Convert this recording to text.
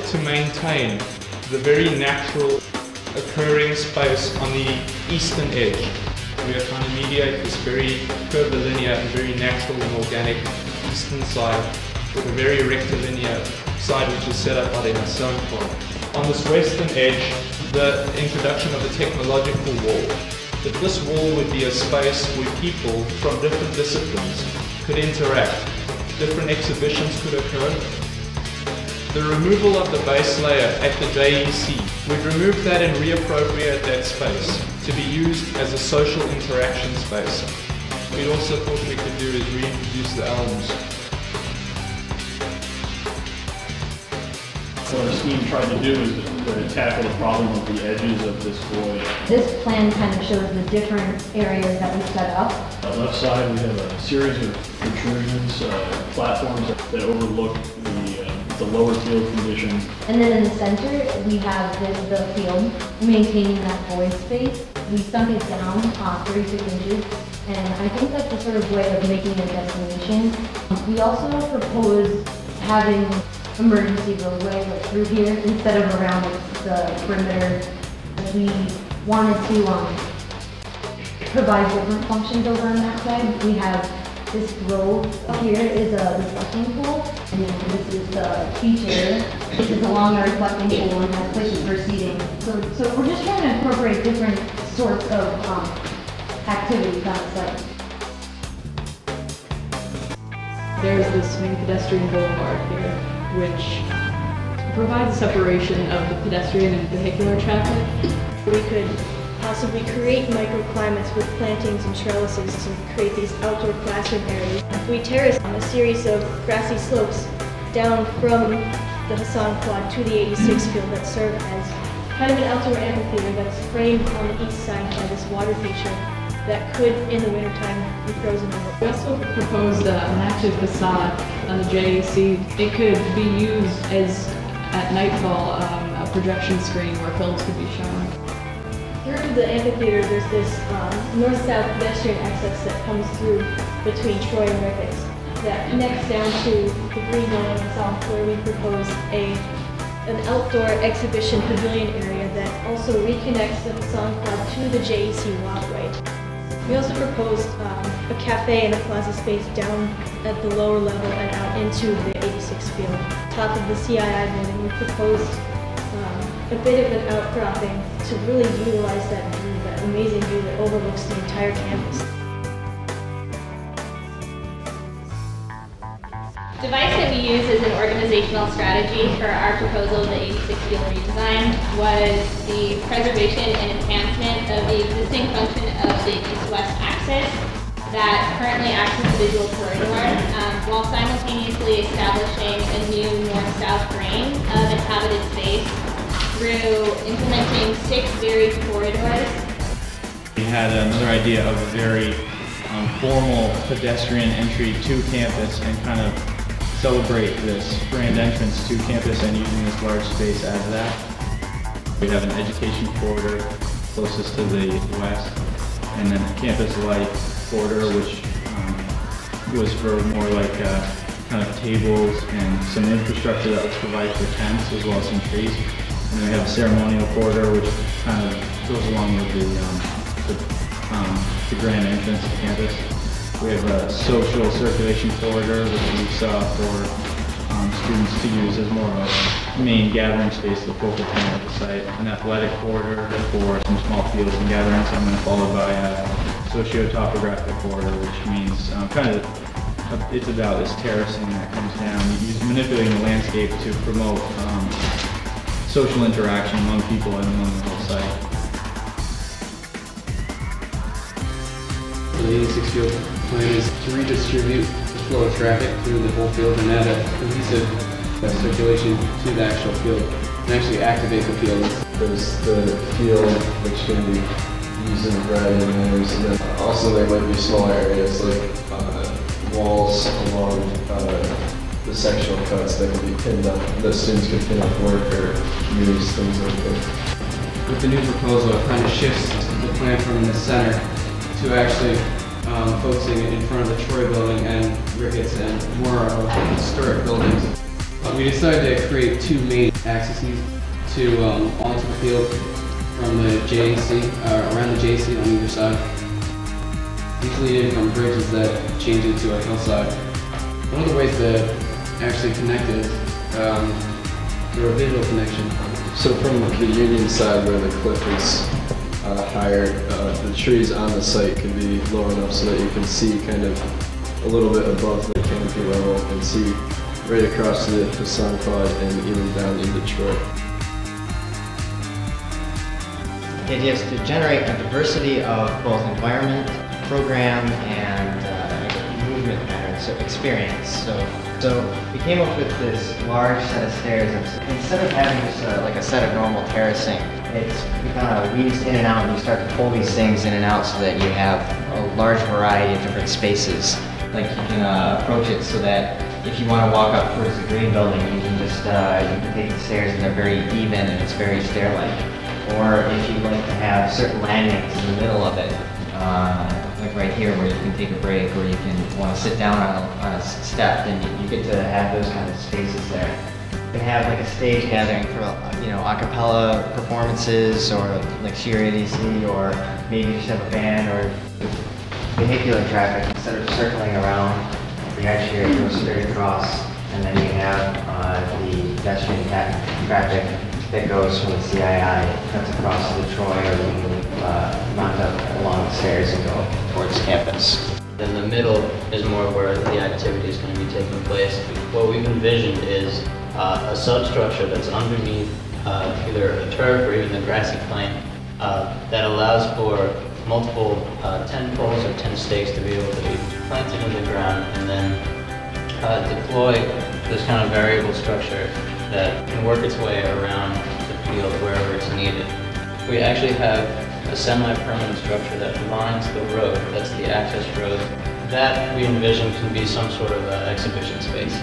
wanted to maintain the very natural occurring space on the eastern edge. We are trying to mediate this very curvilinear and very natural and organic eastern side with a very rectilinear side which is set up by the Rensselaer Polytechnic. On this western edge, the introduction of a technological wall. That this wall would be a space where people from different disciplines could interact. Different exhibitions could occur. The removal of the base layer at the JEC would remove that and reappropriate that space to be used as a social interaction space. We also thought we could do is reintroduce the elms. What our scheme tried to do is to tackle the problem of the edges of this void. This plan kind of shows the different areas that we set up. On the left side, we have a series of protrusions, platforms that overlook the lower field conditions. And then in the center, we have the field, maintaining that void space. We sunk it down 36 inches, and I think that's a sort of way of making a destination. We also propose having emergency roadway through here instead of around the perimeter. We wanted to provide different functions over on that side. We have this grove up here is a reflecting pool, and then this is the beach area. This is along the reflecting pool and has places for seating. So we're just trying to incorporate different sorts of activities on the site. There's this new pedestrian boulevard here, which provides separation of the pedestrian and vehicular traffic. We could possibly create microclimates with plantings and trellises to create these outdoor classroom areas. We terrace on a series of grassy slopes down from the Hassan Quad to the 86 field that serve as kind of an outdoor amphitheater that's framed on the east side by this water feature that could, in the wintertime, be frozen over. We also proposed an active facade on the JEC. It could be used as, at nightfall, a projection screen where films could be shown. Through the amphitheater, there's this north-south pedestrian access that comes through between Troy and Ricketts that connects down to the green line itself, where we propose an outdoor exhibition pavilion area that also reconnects the Hassan Quad to the JEC walkway. We also proposed a cafe and a plaza space down at the lower level and out into the 86 field. Top of the CII building, we proposed a bit of an outcropping to really utilize that view, that amazing view that overlooks the entire campus. The device that we use as an organizational strategy for our proposal of the 86 field redesign was the preservation and enhancement of the existing function of the east-west axis that currently acts as a visual corridor, while simultaneously establishing a new north-south grain of inhabited space through implementing 6 varied corridors. We had another idea of a very formal pedestrian entry to campus and kind of celebrate this grand entrance to campus and using this large space as that. We have an education corridor closest to the west, and then a campus life corridor, which was for more like kind of tables and some infrastructure that was provided for tents as well as some trees. And then we have a ceremonial corridor, which kind of goes along with the grand entrance to campus. We have a social circulation corridor, which we saw for students to use as more of a main gathering space, the focal point of the site. An athletic corridor for some small fields and gatherings, and then followed by a socio-topographic corridor, which means it's about this terracing that comes down. You're manipulating the landscape to promote social interaction among people and among the whole site. The 86 field plan is to redistribute the flow of traffic through the whole field and add a cohesive circulation to the actual field and actually activate the field. There's the field which can be used in red, and then also there might be small areas like walls along the sectional cuts that can be pinned up, that students can pin up work or use, things like that. With the new proposal, it kind of shifts the plan from the center to actually focusing in front of the Troy building and Ricketts and more of historic buildings. We decided to create two main accesses to onto the field from the JAC, around the JAC on either side. These lead in from bridges that change into a hillside. One of the ways to actually connect is through a visual connection. So from the Union side where the cliff is higher, the trees on the site can be low enough so that you can see kind of a little bit above the canopy level and see right across the Hassan Quad and even down in Detroit. The idea is to generate a diversity of both environment, program, and movement patterns, so experience. So we came up with this large set of stairs. Instead of having just like a set of normal terracing, we kind of weaves in and out, and you start to pull these things in and out so that you have a large variety of different spaces. Like you can approach it so that if you want to walk up towards the green building, you can just you can take the stairs and they're very even and it's very stair-like. Or if you'd like to have certain landings in the middle of it, like right here where you can take a break or you can want to sit down on a step, then you get to have those kind of spaces there. You can have like a stage gathering for a cappella performances or like Charrette EDC, or maybe just have a band or vehicular traffic. Instead of circling around the edge here, it goes straight across, and then you have the pedestrian traffic that goes from the CII, cuts across to the Troy, or you can mount up along the stairs and go towards campus. In the middle is more where the activity is going to be taking place. What we've envisioned is a substructure that's underneath either a turf or even the grassy plain that allows for multiple 10 poles or 10 stakes to be able to be planted in the ground and then deploy this kind of variable structure that can work its way around the field wherever it's needed. We actually have a semi-permanent structure that lines the road, that's the access road. That we envision can be some sort of exhibition space.